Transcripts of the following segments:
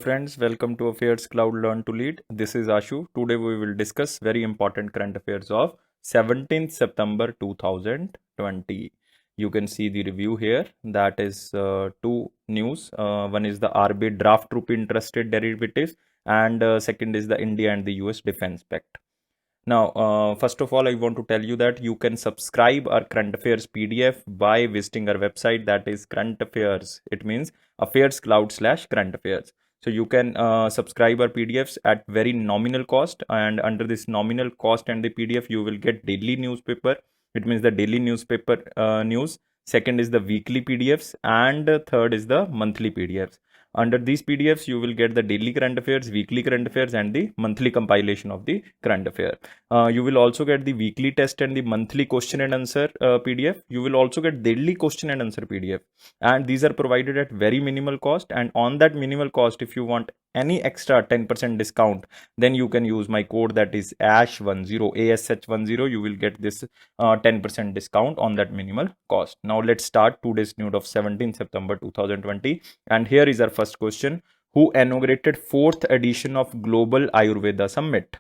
Friends, welcome to Affairs Cloud Learn to Lead. This is Ashu. Today we will discuss very important current affairs of 17th September 2020. You can see the review here. That is two news. One is the RBI draft rupee interest rate derivatives, and second is the India and the US Defense Pact. Now, first of all, I want to tell you that you can subscribe our current affairs PDF by visiting our website, that is current affairs. It means affairs cloud / current affairs. So you can subscribe our PDFs at very nominal cost, and under this nominal cost and the PDF, you will get daily newspaper. It means the daily newspaper news. Second is the weekly PDFs, and third is the monthly PDFs. Under these PDFs, you will get the daily current affairs, weekly current affairs, and the monthly compilation of the current affair. You will also get the weekly test and the monthly question and answer PDF. You will also get daily question and answer PDF. And these are provided at very minimal cost. And on that minimal cost, if you want any extra 10% discount, then you can use my code, that is ASH10, ASH10. You will get this 10% discount on that minimal cost. Now let's start today's news of 17th September 2020. And here is our first question. Who inaugurated 4th edition of Global Ayurveda Summit?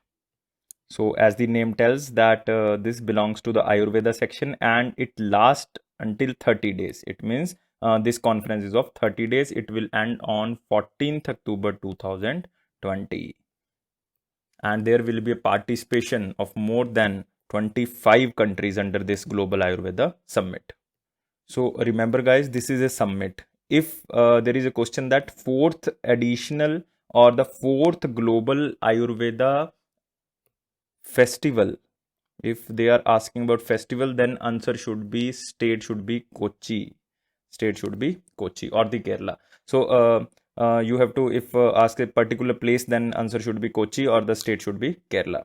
So as the name tells that this belongs to the Ayurveda section and it lasts until 30 days. It means this conference is of 30 days. It will end on 14th October 2020. And there will be a participation of more than 25 countries under this Global Ayurveda Summit. So remember guys, this is a summit. If there is a question that 4th additional or the 4th Global Ayurveda Festival, if they are asking about festival, then answer should be, state should be Kochi. State should be Kochi or the Kerala. So you have to, if ask a particular place, then answer should be Kochi or the state should be Kerala.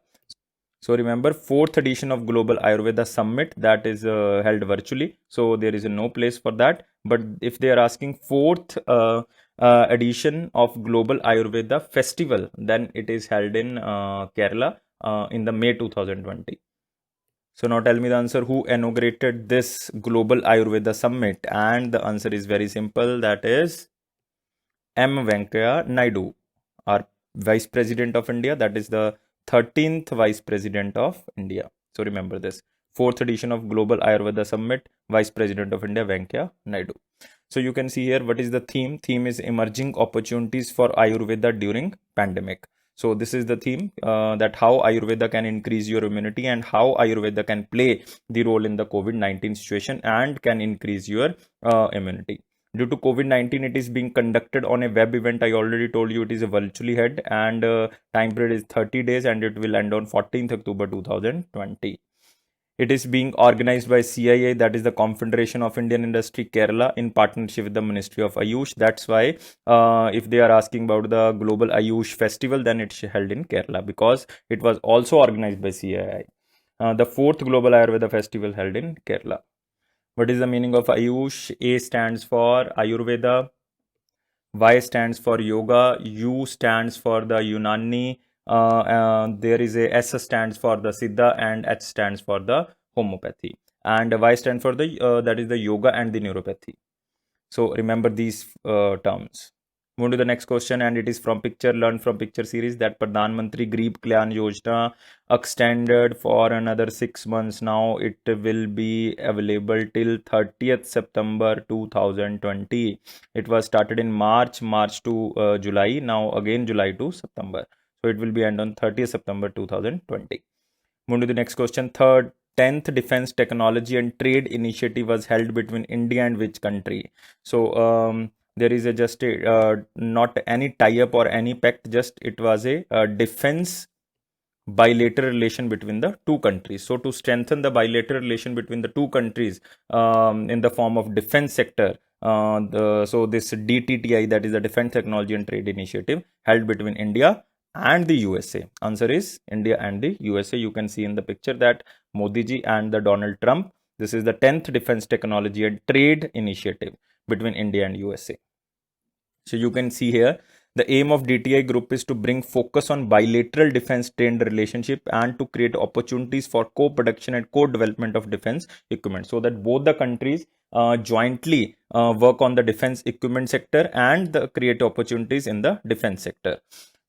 So remember, 4th edition of Global Ayurveda Summit, that is held virtually. So there is no place for that. But if they are asking 4th edition of Global Ayurveda Festival, then it is held in Kerala in the May 2020. So now tell me the answer, who inaugurated this Global Ayurveda Summit? And the answer is very simple, that is M. Venkaiah Naidu, our Vice President of India. That is the 13th Vice President of India. So remember this, 4th edition of Global Ayurveda Summit, Vice President of India, Venkaiah Naidu. So you can see here, what is the theme? Theme is emerging opportunities for Ayurveda during pandemic. So this is the theme, that how Ayurveda can increase your immunity and how Ayurveda can play the role in the COVID-19 situation and can increase your immunity. Due to COVID-19, it is being conducted on a web event. I already told you it is a virtually held, and time period is 30 days and it will end on 14th October 2020. It is being organized by CIA, that is the Confederation of Indian Industry Kerala, in partnership with the Ministry of Ayush. That's why if they are asking about the Global Ayush Festival, then it's held in Kerala because it was also organized by CIA. The 4th Global Ayurveda Festival held in Kerala. What is the meaning of Ayush? A stands for Ayurveda, Y stands for Yoga, U stands for the Unani, there is a S stands for the Siddha, and H stands for the homeopathy, and Y stands for the that is the yoga and the neuropathy. So remember these terms. Move to the next question, and it is from picture, learn from picture series, that Pradhan Mantri Garib Kalyan Yojana extended for another 6 months. Now it will be available till 30th September 2020. It was started in March to July. Now again July to September. So it will be end on 30th September 2020. Move to the next question. 10th Defense Technology and Trade Initiative was held between India and which country? So there is just not any tie-up or any pact, just it was a defense bilateral relation between the two countries. So to strengthen the bilateral relation between the two countries in the form of defense sector, so this DTTI, that is the Defense Technology and Trade Initiative, held between India and the USA. Answer is India and the USA. You can see in the picture that Modi ji and the Donald Trump. This is the 10th Defense Technology and Trade Initiative between India and USA. So you can see here The aim of DTI Group is to bring focus on bilateral defense trade relationship and to create opportunities for co-production and co-development of defense equipment, so that both the countries jointly work on the defense equipment sector and create opportunities in the defense sector.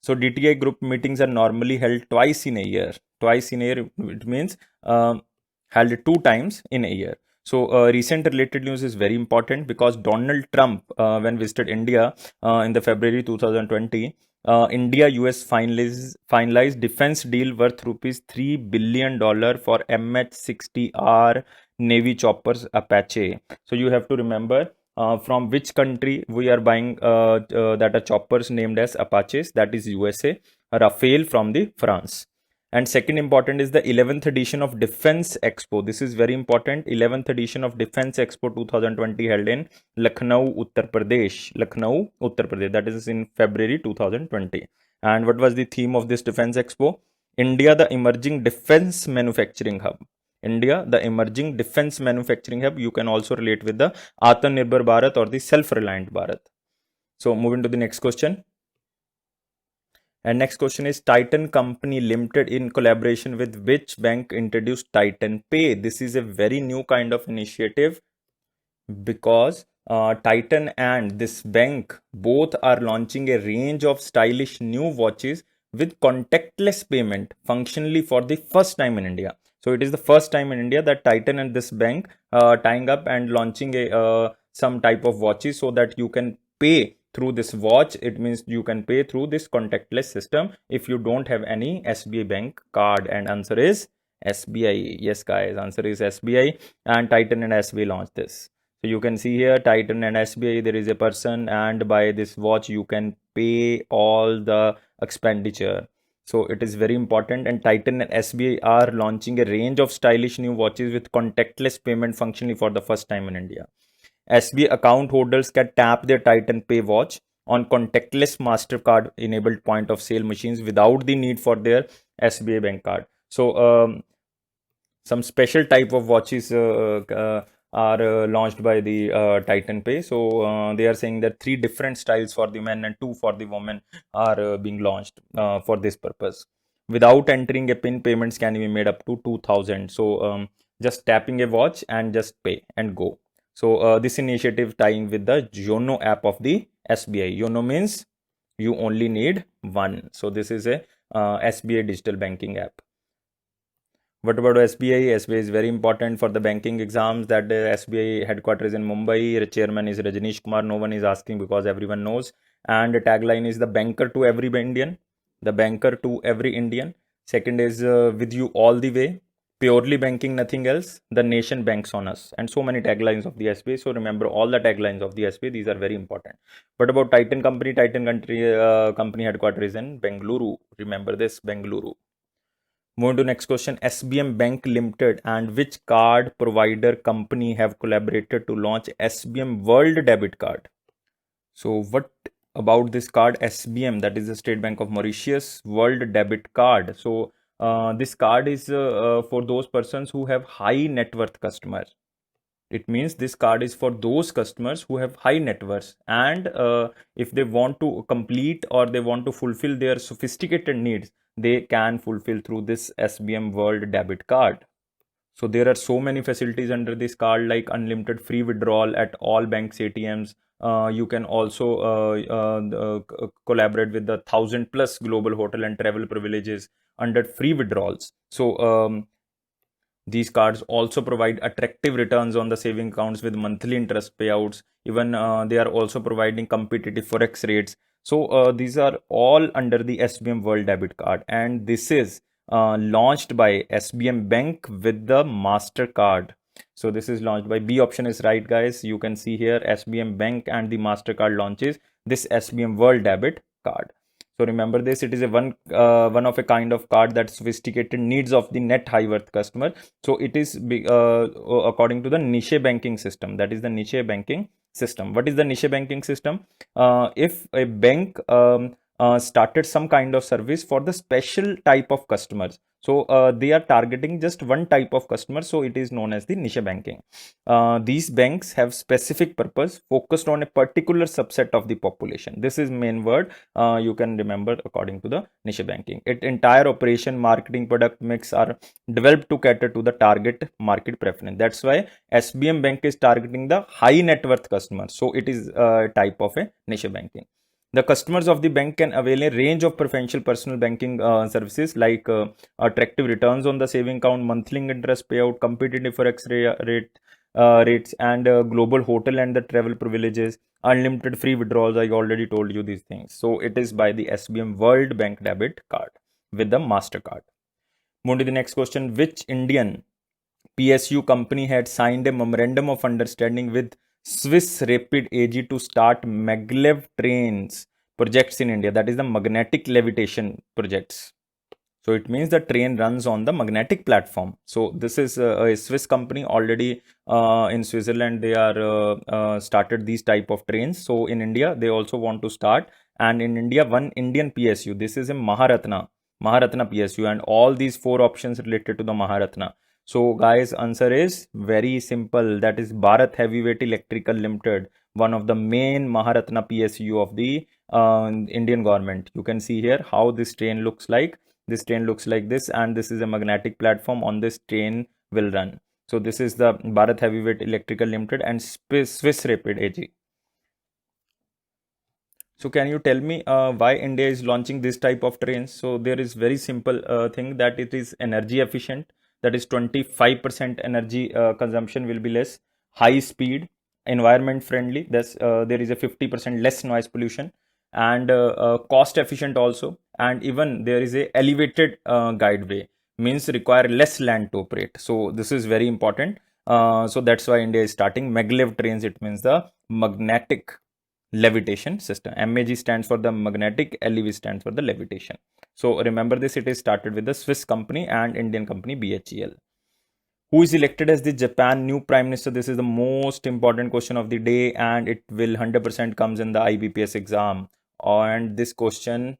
So DTI Group meetings are normally held twice in a year. Twice in a year, it means held 2 times in a year. So recent related news is very important because Donald Trump, when visited India in the February 2020, India-US finalized defense deal worth rupees $3 billion for MH-60R Navy choppers Apache. So you have to remember from which country we are buying that are choppers named as Apaches, that is USA, Rafale from the France. And second important is the 11th edition of Defense Expo. This is very important. 11th edition of Defense Expo 2020 held in Lucknow, Uttar Pradesh. Lucknow, Uttar Pradesh. That is in February 2020. And what was the theme of this Defense Expo? India, the emerging defense manufacturing hub. India, the emerging defense manufacturing hub. You can also relate with the Atmanirbhar Bharat or the self-reliant Bharat. So moving to the next question. And next question is Titan Company Limited in collaboration with which bank introduced Titan Pay? This is a very new kind of initiative because Titan and this bank both are launching a range of stylish new watches with contactless payment functionally for the first time in India. So it is the first time in India that Titan and this bank tying up and launching a some type of watches so that you can pay through this watch. It means you can pay through this contactless system if you don't have any SBI bank card, and answer is SBI. Yes guys, answer is SBI, and Titan and SBI launched this. So you can see here Titan and SBI, there is a person, and by this watch you can pay all the expenditure. So it is very important, and Titan and SBI are launching a range of stylish new watches with contactless payment functionally for the first time in India. SBI account holders can tap their Titan Pay watch on contactless MasterCard enabled point of sale machines without the need for their SBI bank card. So some special type of watches are launched by the Titan Pay. So they are saying that 3 different styles for the men and 2 for the women are being launched for this purpose. Without entering a PIN, payments can be made up to 2000. So just tapping a watch and just pay and go. So this initiative tying with the YONO app of the SBI. YONO means you only need one. So this is a SBI digital banking app. What about SBI? SBI is very important for the banking exams. That SBI headquarters in Mumbai. The chairman is Rajnish Kumar. No one is asking because everyone knows. And the tagline is the banker to every Indian. The banker to every Indian. Second is with you all the way. Purely banking, nothing else. The nation banks on us. And so many taglines of the SBI. So remember all the taglines of the SBI. These are very important. But about Titan Company, company headquarters is in Bengaluru. Remember this, Bengaluru. Moving to next question. SBM Bank Limited and which card provider company have collaborated to launch SBM World Debit Card? So what about this card? SBM, that is the State Bank of Mauritius World Debit Card. So this card is for those persons who have high net worth customers. It means this card is for those customers who have high net worth, and if they want to complete or they want to fulfill their sophisticated needs, they can fulfill through this SBM World Debit Card. So there are so many facilities under this card, like unlimited free withdrawal at all banks ATMs. You can also collaborate with the 1,000+ global hotel and travel privileges under free withdrawals. So these cards also provide attractive returns on the saving accounts with monthly interest payouts. Even they are also providing competitive forex rates. So these are all under the SBM World Debit Card, and this is launched by SBM Bank with the MasterCard. So this is launched by B option is right, guys. You can see here SBM Bank and the MasterCard launches this SBM World Debit Card. So remember this, it is a one of a kind of card that sophisticated needs of the net high worth customer. So it is according to the niche banking system. That is the niche banking system. What is the niche banking system? If a bank started some kind of service for the special type of customers. So they are targeting just one type of customer, so it is known as the niche banking. These banks have specific purpose focused on a particular subset of the population. This is main word you can remember according to the niche banking. Its entire operation, marketing, product mix are developed to cater to the target market preference. That's why SBM Bank is targeting the high net worth customers. So it is a type of a niche banking. The customers of the bank can avail a range of preferential personal banking services like attractive returns on the saving account, monthly interest payout, competitive forex rates, and global hotel and the travel privileges, unlimited free withdrawals. I already told you these things. So it is by the SBM World Bank debit card with the MasterCard. Move to the next question. Which Indian PSU company had signed a memorandum of understanding with Swiss Rapid AG to start maglev trains projects in India? That is the magnetic levitation projects. So it means the train runs on the magnetic platform. So this is a Swiss company already in Switzerland. They are started these type of trains. So in India, they also want to start. And in India, one Indian PSU. This is a Maharatna PSU, and all these four options related to the Maharatna. So guys, answer is very simple. That is Bharat Heavyweight Electrical Limited, one of the main Maharatna PSU of the Indian government. You can see here how this train looks like. This train looks like this, and this is a magnetic platform. On this train will run. So this is the Bharat Heavyweight Electrical Limited and Swiss Rapid AG. So can you tell me why India is launching this type of trains? So there is very simple thing that it is energy efficient. That is 25% energy consumption will be less. High speed, environment friendly. There is a 50% less noise pollution, and cost efficient also. And even there is a elevated guideway, means require less land to operate. So this is very important. So that's why India is starting maglev trains. It means the magnetic levitation system. MAG stands for the magnetic, LEV stands for the levitation. So remember this, it is started with the Swiss company and Indian company BHEL. Who is elected as the Japan new prime minister? This is the most important question of the day, and it will 100% comes in the IBPS exam. And this question,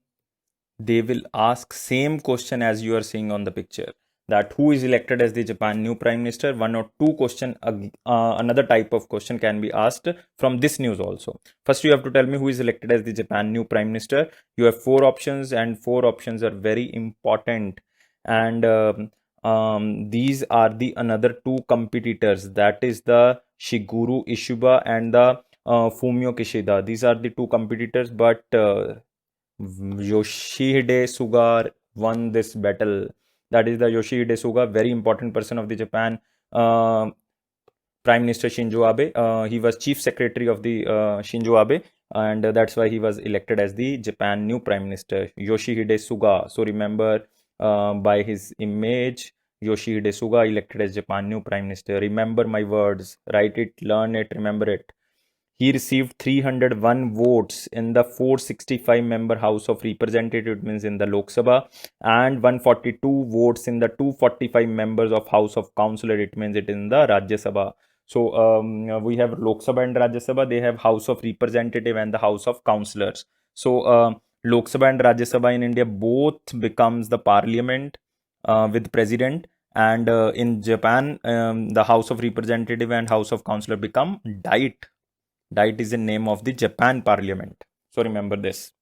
they will ask same question as you are seeing on the picture, that who is elected as the Japan new prime minister. One or two question, another type of question can be asked from this news also. First you have to tell me who is elected as the Japan new prime minister. You have four options, and four options are very important. And these are the another two competitors, that is the Shigeru Ishiba and the Fumio Kishida. These are the two competitors, but Yoshihide Suga won this battle. That is the Yoshihide Suga, very important person of the Japan. Prime Minister Shinzo Abe. He was Chief Secretary of the Shinzo Abe, and that's why he was elected as the Japan new Prime Minister, Yoshihide Suga. So remember by his image, Yoshihide Suga elected as Japan new Prime Minister. Remember my words, write it, learn it, remember it. He received 301 votes in the 465 member House of Representatives, means in the Lok Sabha, and 142 votes in the 245 members of House of Councillor, it means it in the Rajya Sabha. So we have Lok Sabha and Rajya Sabha, they have House of Representative and the House of Councillors. So Lok Sabha and Rajya Sabha in India both becomes the parliament with president, and in Japan the House of Representative and House of Councillor become Diet. Diet is the name of the Japan parliament. So remember this.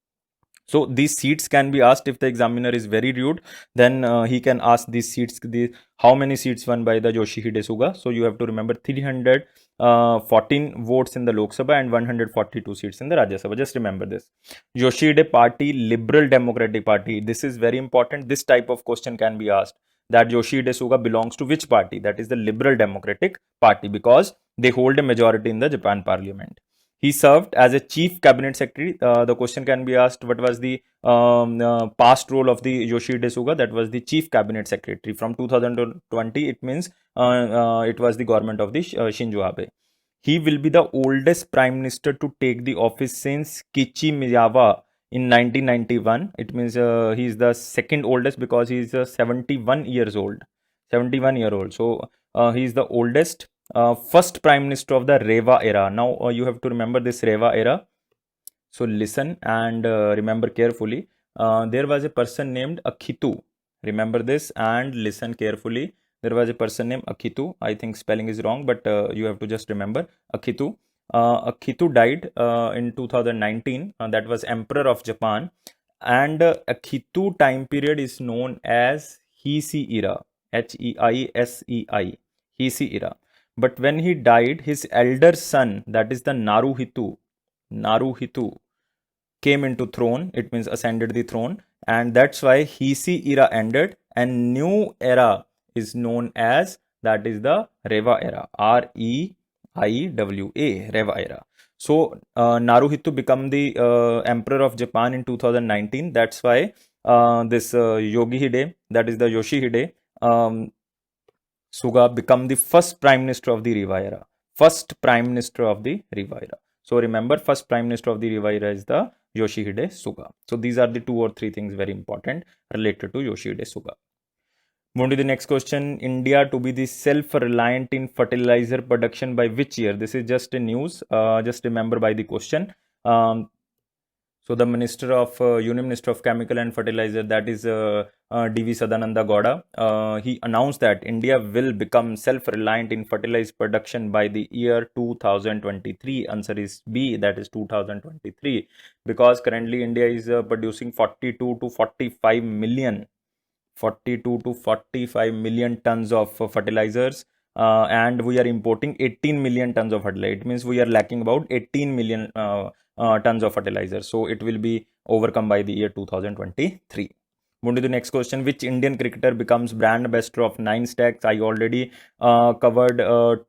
So these seats can be asked if the examiner is very rude, then he can ask these seats, how many seats won by the Yoshihide Suga. So you have to remember 314 votes in the Lok Sabha and 142 seats in the Rajya Sabha. Just remember this. Yoshihide Party, Liberal Democratic Party. This is very important. This type of question can be asked, that Yoshihide Suga belongs to which party? That is the Liberal Democratic Party, because they hold a majority in the Japan parliament. He served as a chief cabinet secretary. The question can be asked, what was the past role of the Yoshihide Suga? That was the chief cabinet secretary from 2020. It means it was the government of the Shinzo Abe. He will be the oldest prime minister to take the office since Kichi Miyawa in 1991. It means he is the second oldest, because he is 71 years old. 71-year-old. So he is the oldest. First prime minister of the Reva era. Now you have to remember this Reva era. So listen and remember carefully. There was a person named Akhitu. Remember this and listen carefully. There was a person named Akhitu. I think spelling is wrong, but you have to just remember Akhitu. Akhitu died in 2019. That was Emperor of Japan. And Akhitu time period is known as Heisei era. Heisei. Heisei era. But when he died, his elder son, that is the Naruhito came into throne. It means ascended the throne, and that's why Heisei era ended, and new era is known as, that is the Reiwa era. Reiwa, Reiwa era. So Naruhito become the emperor of Japan in 2019. That's why this Yogi Hide, that is the Yoshihide Suga, become the first prime minister of the Reiwa era. First prime minister of the Reiwa era. So remember, first prime minister of the Reiwa era is the Yoshihide Suga. So these are the 2 or 3 things very important related to Yoshihide Suga. Moving to the next question. India to be the self-reliant in fertilizer production by which year? This is just a news. Just remember by the question. So the Minister of Union Minister of Chemical and Fertilizer, that is D.V. Sadananda Gowda, he announced that India will become self-reliant in fertilizer production by the year 2023. Answer is B, that is 2023, because currently India is producing 42 to 45 million tons of fertilizers, and we are importing 18 million tons of fertilizer. It means we are lacking about 18 million tons of fertilizer. So it will be overcome by the year 2023. Moving to the next question. Which Indian cricketer becomes brand ambassador of Nine Stacks? I already covered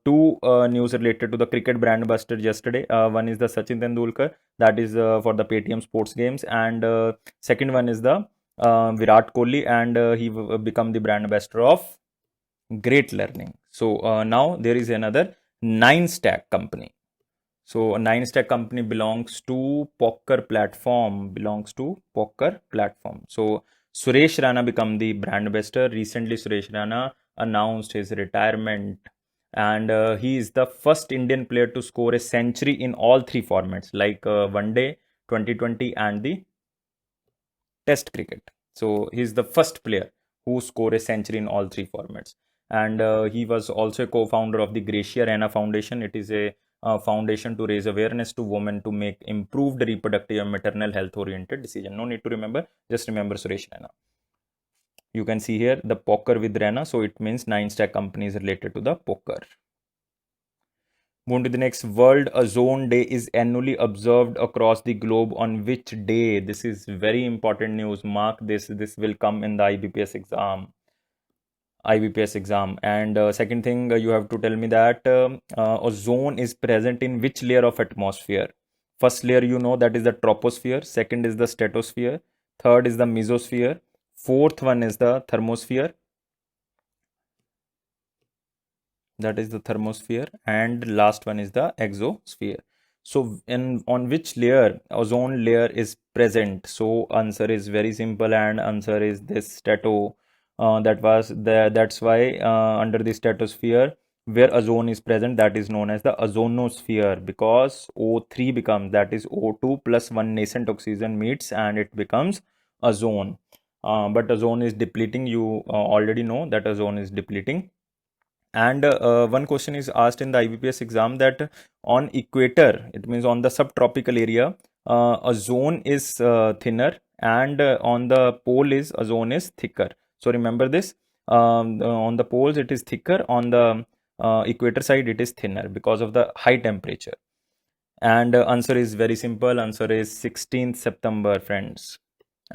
2 news related to the cricket brand ambassador yesterday. One is the Sachin Tendulkar, that is for the Paytm Sports Games, and second one is the Virat Kohli, and he become the brand ambassador of Great Learning. So now there is another Nine Stack company. So Nine Stack company belongs to Poker platform. So Suresh Rana become the brand ambassador. Recently, Suresh Rana announced his retirement, and he is the first Indian player to score a century in all 3 formats, like One Day, T20, and the Test cricket. So he's the first player who scored a century in all 3 formats. And he was also a co-founder of the Gracia Rana Foundation. It is a foundation to raise awareness to women to make improved reproductive and maternal health oriented decision. No need to remember, just remember Suresh Rana. You can see here the poker with Rana. So it means Nine Stack company is related to the poker. Moving to the next. World Ozone Day is annually observed across the globe on which day? This is very important news. Mark this. This will come in the IBPS exam. And second thing, you have to tell me that ozone is present in which layer of atmosphere? First layer, you know, that is the troposphere. Second is the stratosphere. Third is the mesosphere. Fourth one is the thermosphere. That is the thermosphere, and last one is the exosphere. So on which layer ozone layer is present? So answer is very simple, and answer is this strato. That's why under the stratosphere where ozone is present, that is known as the ozonosphere, because O3 becomes, that is O2 plus 1 nascent oxygen meets and it becomes ozone. But ozone is depleting. You already know that ozone is depleting. And one question is asked in the IBPS exam that on equator, it means on the subtropical area, ozone is thinner, and on the pole is ozone is thicker. So remember this. On the poles it is thicker, on the equator side it is thinner because of the high temperature. And answer is very simple. Answer is 16th September, friends.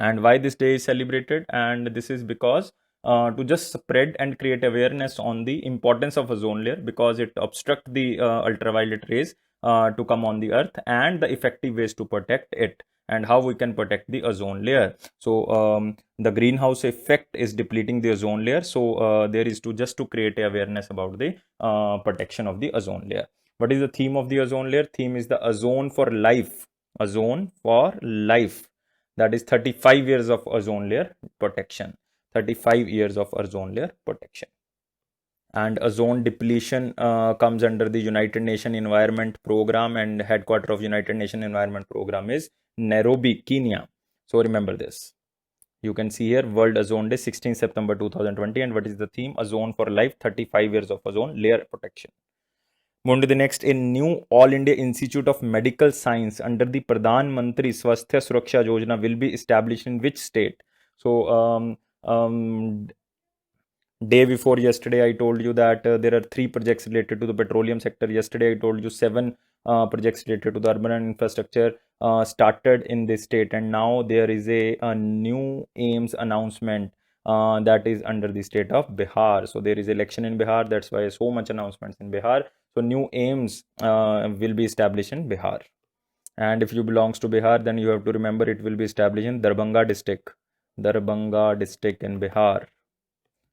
And why this day is celebrated? And this is because to just spread and create awareness on the importance of ozone layer, because it obstructs the ultraviolet rays to come on the earth, and the effective ways to protect it, and how we can protect the ozone layer. So the greenhouse effect is depleting the ozone layer. So there is to just to create awareness about the protection of the ozone layer. What is the theme of the ozone layer? Theme is the ozone for life. Ozone for life. That is 35 years of ozone layer protection. 35 years of ozone layer protection. And ozone depletion comes under the United Nations Environment Program, and headquarter of United Nations Environment Program is Nairobi, Kenya. So remember this. You can see here World Ozone Day 16 September 2020, and what is the theme? Ozone for life, 35 years of ozone layer protection. Moving to the next, a new All India Institute of Medical Science under the Pradhan Mantri Swasthya Suraksha Yojana will be established in which state? So day before yesterday I told you that there are 3 projects related to the petroleum sector. Yesterday I told you 7 projects related to the urban infrastructure started in this state, and now there is a new AIMS announcement that is under the state of Bihar. So there is election in Bihar, that's why so much announcements in Bihar. So new AIMS will be established in Bihar, and if you belongs to Bihar, then you have to remember it will be established in Darbhanga district in Bihar.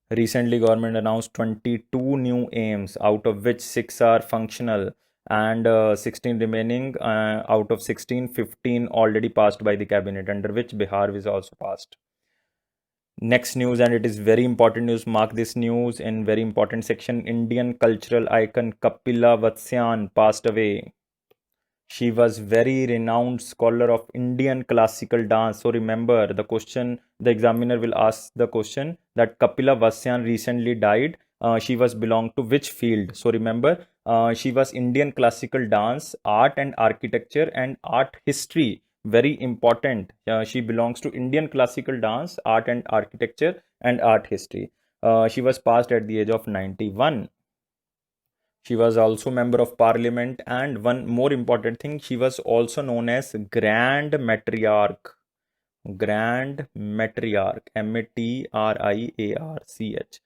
Recently, government announced 22 new AIMS, out of which 6 are functional and 16 remaining. Out of 16, 15 already passed by the cabinet, under which Bihar is also passed. Next news, and it is very important news. Mark this news in very important section. Indian cultural icon Kapila Vatsyan passed away. She was very renowned scholar of Indian classical dance. So remember the question, the examiner will ask the question that Kapila Vasyan recently died. She was belonged to which field? So remember, she was Indian classical dance, art and architecture and art history. Very important. She belongs to Indian classical dance, art and architecture and art history. She was passed at the age of 91. She was also member of parliament, and one more important thing, she was also known as Grand Matriarch. Grand Matriarch, Matriarch.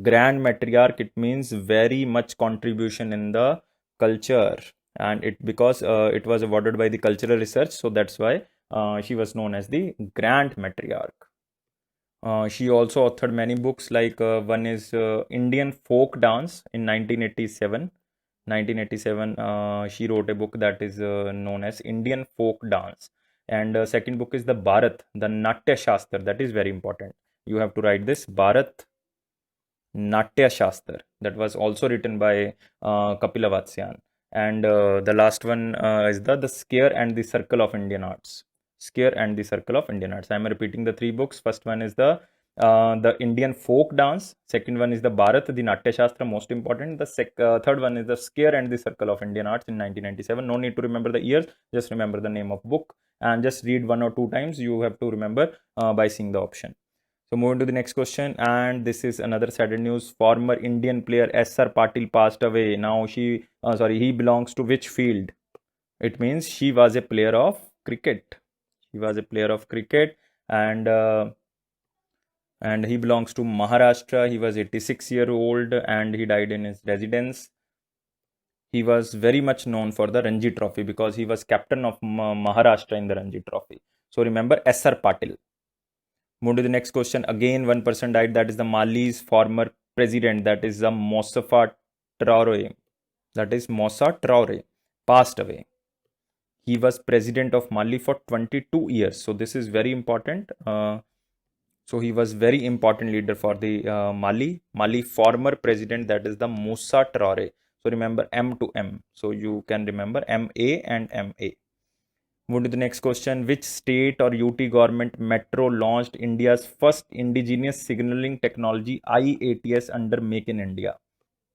Grand Matriarch, it means very much contribution in the culture, and it because it was awarded by the cultural research, so that's why she was known as the Grand Matriarch. She also authored many books, like one is Indian Folk Dance in 1987. 1987, she wrote a book that is known as Indian Folk Dance. And second book is the Bharat, the Natya Shastra. That is very important. You have to write this Bharat Natya Shastra. That was also written by Kapila Vatsyan. And the last one is the Scare and the Circle of Indian Arts. Scare and the Circle of Indian Arts. I am repeating the 3 books. First one is the Indian Folk Dance. Second one is the Bharat, the Natya Shastra, most important. The third one is the Scare and the Circle of Indian Arts in 1997. No need to remember the years, just remember the name of book and just read 1 or 2 times. You have to remember by seeing the option. So moving to the next question, and this is another sad news. Former Indian player S.R. Patil passed away. Now he belongs to which field? It means she was a player of cricket. He was a player of cricket, and he belongs to Maharashtra. He was 86-year-old and he died in his residence. He was very much known for the Ranji Trophy because he was captain of Maharashtra in the Ranji Trophy. So remember S.R. Patil. Move to the next question. Again, one person died. That is the Mali's former president. That is the Moussa Traore. That is Moussa Traore. Passed away. He was president of Mali for 22 years. So this is very important. So he was very important leader for the Mali former president, that is the Moussa Traore. So remember M to M. So you can remember MA and MA. Move to the next question. Which state or UT government metro launched India's first indigenous signaling technology IATS under Make in India?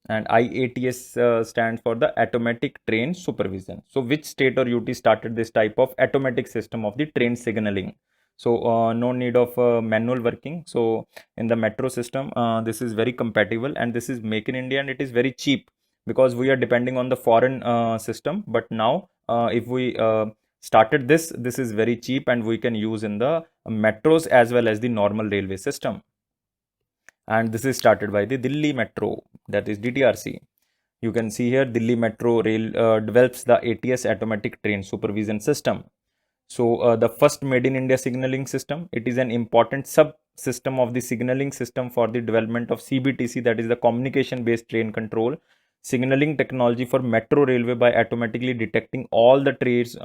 And IATS stands for the Automatic Train Supervision. So which state or UT started this type of automatic system of the train signaling? So no need of manual working. So in the metro system, this is very compatible, and this is Make in India, and it is very cheap because we are depending on the foreign system. But now if we started this is very cheap, and we can use in the metros as well as the normal railway system. And this is started by the Delhi Metro, that is DTRC. You can see here Delhi Metro Rail develops the ATS Automatic Train Supervision System. So the first Made in India signaling system, it is an important subsystem of the signaling system for the development of CBTC, that is the communication based train control signaling technology for metro railway by automatically detecting all the trains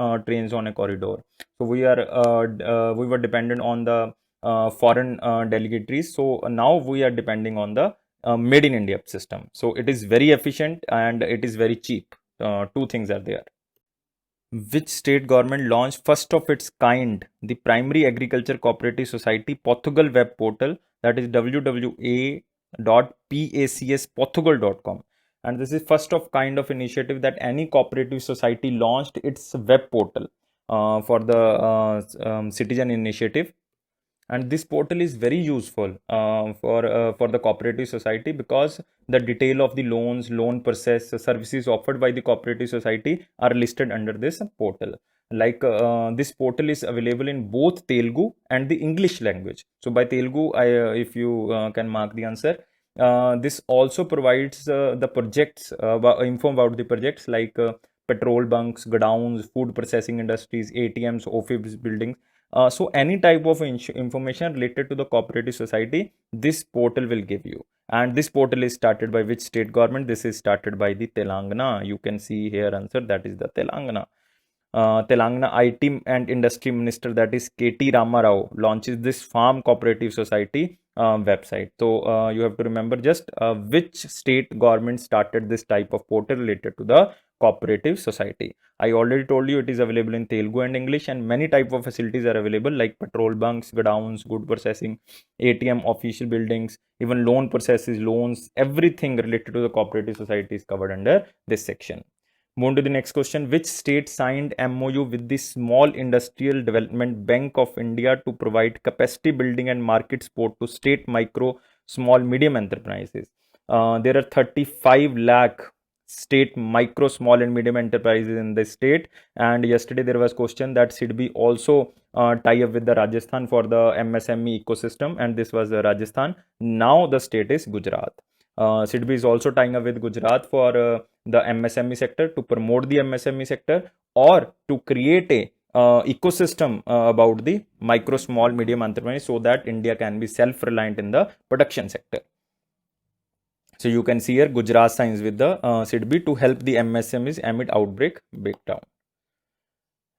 on a corridor. So we were dependent on the foreign delegatories. So now we are depending on the Made in India system. So it is very efficient and it is very cheap. 2 things are there. Which state government launched first of its kind the primary agriculture cooperative society Portugal web portal, that is www.pacsportugal.com, and this is first of kind of initiative that any cooperative society launched its web portal for the citizen initiative. And this portal is very useful for the cooperative society, because the detail of the loan process, services offered by the cooperative society are listed under this portal. Like this portal is available in both Telugu and the English language. So by Telugu, if you can mark the answer. This also provides the projects, info about the projects like petrol bunks, godowns, food processing industries, ATMs, office buildings. So any type of information related to the cooperative society, this portal will give you. And this portal is started by which state government? This is started by the Telangana. You can see here answer, that is the Telangana. Telangana IT and Industry Minister, that is KT Ramarao, launches this Farm Cooperative Society website. So you have to remember just which state government started this type of portal related to the cooperative society. I already told you it is available in Telugu and English, and many type of facilities are available like petrol bunks, godowns, good processing, ATM, official buildings, even loan processes, loans, everything related to the cooperative society is covered under this section. Move to the next question. Which state signed MOU with the Small Industrial Development Bank of India to provide capacity building and market support to state micro, small, medium enterprises? There are 35 lakh state micro, small and medium enterprises in the state. And yesterday there was question that SIDBI also tie up with the Rajasthan for the MSME ecosystem, and this was Rajasthan. Now the state is Gujarat. SIDBI is also tying up with Gujarat for the MSME sector, to promote the MSME sector, or to create a ecosystem about the micro, small, medium entrepreneurs, so that India can be self-reliant in the production sector. So you can see here Gujarat signs with the SIDBI to help the MSMEs amid outbreak breakdown.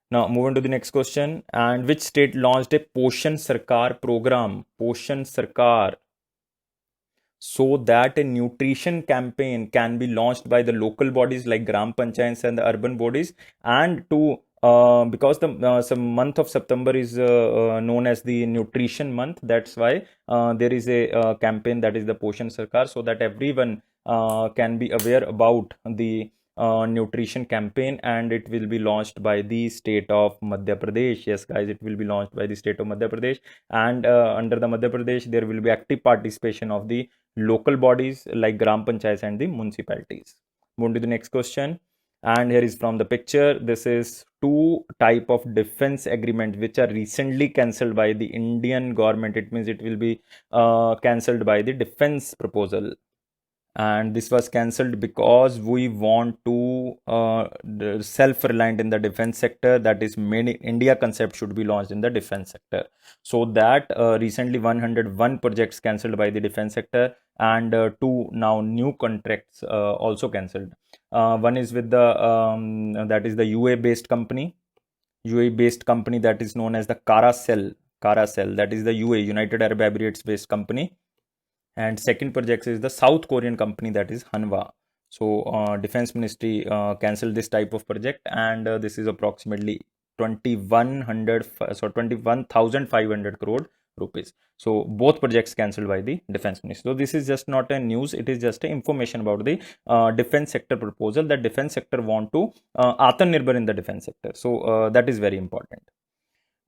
Now moving to the next question. And which state launched a Poshan Sarkar program? Poshan Sarkar, so that a nutrition campaign can be launched by the local bodies like Gram Panchayats and the urban bodies, and to because the some month of September is known as the nutrition month. That's why there is a campaign, that is the Poshan Sarkar, so that everyone can be aware about the nutrition campaign, and it will be launched by the state of Madhya Pradesh. Yes guys, it will be launched by the state of Madhya Pradesh, and under the Madhya Pradesh there will be active participation of the local bodies like Gram Panchayats and the municipalities. Move to the next question. And here is from the picture. This is two type of defense agreement which are recently cancelled by the Indian government. It means it will be cancelled by the defense proposal. And this was cancelled because we want to self-reliant in the defense sector. That is, many India concept should be launched in the defense sector. So that recently 101 projects cancelled by the defense sector, and two now new contracts also cancelled. One is with the that is the UAE based company, that is known as the Caracel, that is the UAE, United Arab Emirates based company. And second project is the South Korean company, that is Hanwha. So defense ministry cancelled this type of project, and this is approximately 21,500 crore rupees. So both projects cancelled by the defense ministry. So this is just not a news, it is just a information about the defense sector proposal, that defense sector want to Atmanirbhar in the defense sector. So that is very important.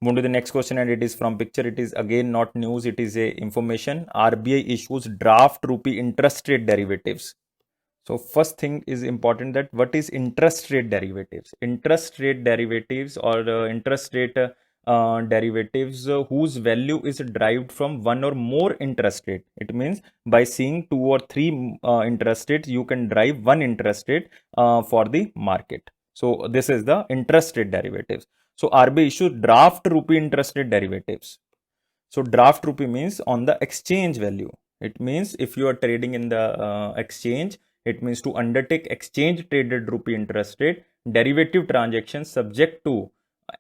Move to the next question, and it is from picture. It is again not news, it is a information. RBI issues draft rupee interest rate derivatives. So first thing is important, that what is interest rate derivatives? Interest rate derivatives, or interest rate derivatives whose value is derived from one or more interest rate. It means by seeing two or three interest rates, you can derive one interest rate for the market. So this is the interest rate derivatives. So RBI issued draft rupee interest rate derivatives. So draft rupee means on the exchange value. It means if you are trading in the exchange, it means to undertake exchange traded rupee interest rate derivative transactions subject to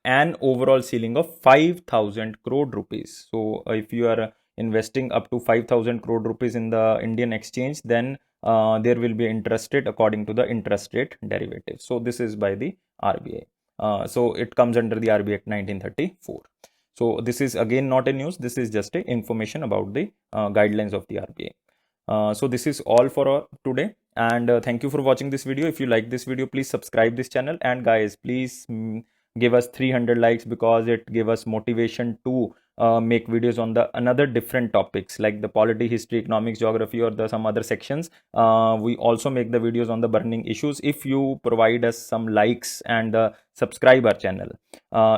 an overall ceiling of 5,000 crore rupees. So if you are investing up to 5,000 crore rupees in the Indian exchange, then there will be interest rate according to the interest rate derivative. So this is by the RBI. So it comes under the RBI Act 1934. So this is again not a news. This is just a information about the guidelines of the RBI. So this is all for today, and thank you for watching this video. If you like this video, please subscribe this channel, and guys, please give us 300 likes, because it give us motivation to make videos on the another different topics like the polity, history, economics, geography, or the some other sections. We also make the videos on the burning issues. If you provide us some likes and subscribe our channel,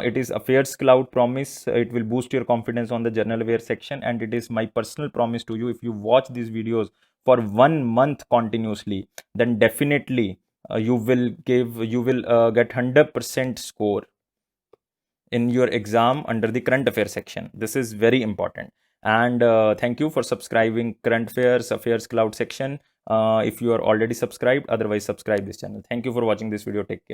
it is Affairs Cloud promise. It will boost your confidence on the journal aware section, and it is my personal promise to you. If you watch these videos for 1 month continuously, then definitely you will get 100% score in your exam under the current affairs section. This is very important. And thank you for subscribing current affairs cloud section. If you are already subscribed, otherwise subscribe this channel. Thank you for watching this video. Take care.